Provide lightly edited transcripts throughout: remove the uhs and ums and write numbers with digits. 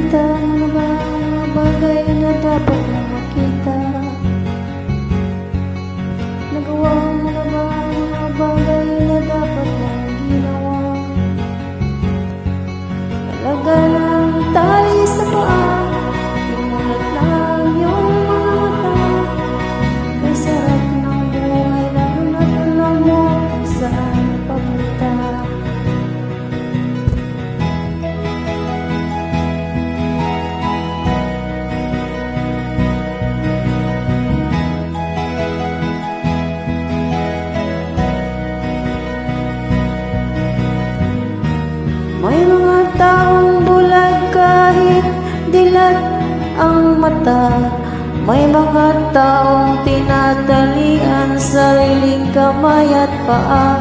Nakita mo na ba ang mga bagay na dapat na makita? Nagawa mo na ba ang mga bagay na dapat na ginawa? Talaga ng tali sa paa, imulat lang yung mga mata. Kay sarap ng buhay, lalo na't alam mo saan papunta. May mga taong bulag kahit dilat ang mata. May mga taong tinatalian sariling kamay at paa.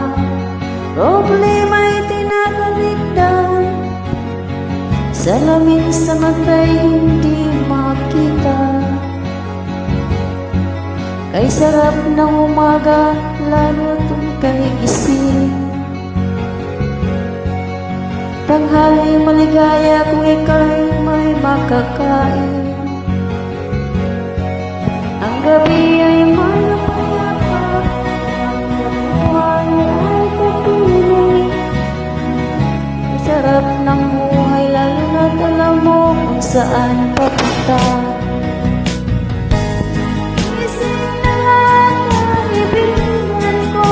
Problema'y tinatalikdan, salamin sa mata'y hindi makita. Kay sarap ng umaga, lalo kung kay gising. Tanghali maligaya kung ika'y may makakain. Ang gabi ay may napayapa, ang buhay ay kapiling. Ang sarap ng buhay, lalo na't alam mo kung saan papunta. Isip na lahat ang ibigin ko,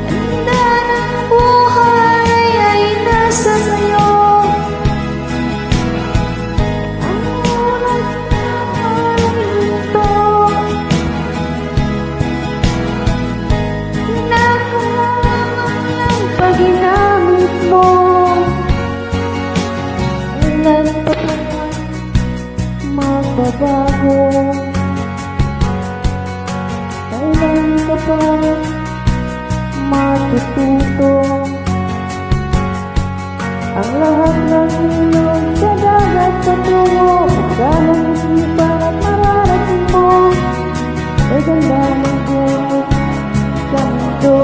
handa ng buhay ay nasa sayo. Ang ulat ng ito, kinakalangan ng pag-inamit mo. Ilan pa ba magbabago? Kailan ka pa matututo? Ang lahat ng ilog sa dagat patungo, pagkalang isipan at mararating mo. Ay ganda ng buhay sa mundo.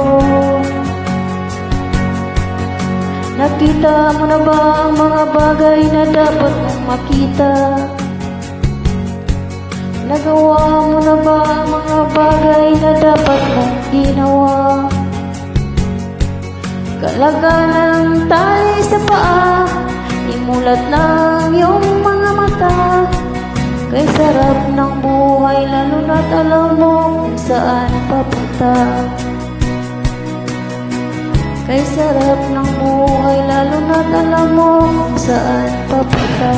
Nakita mo na ba ang mga bagay na dapat mong makita? Nagawa mo na ba ang mga bagay na dapat mong ginawa? Kalaga ng tali sa paa, imulat lang yung mga mata. Kay sarap ng buhay, lalo na't alam mo kung saan papunta. Kay sarap ng buhay, lalo na't alam mo kung saan papunta.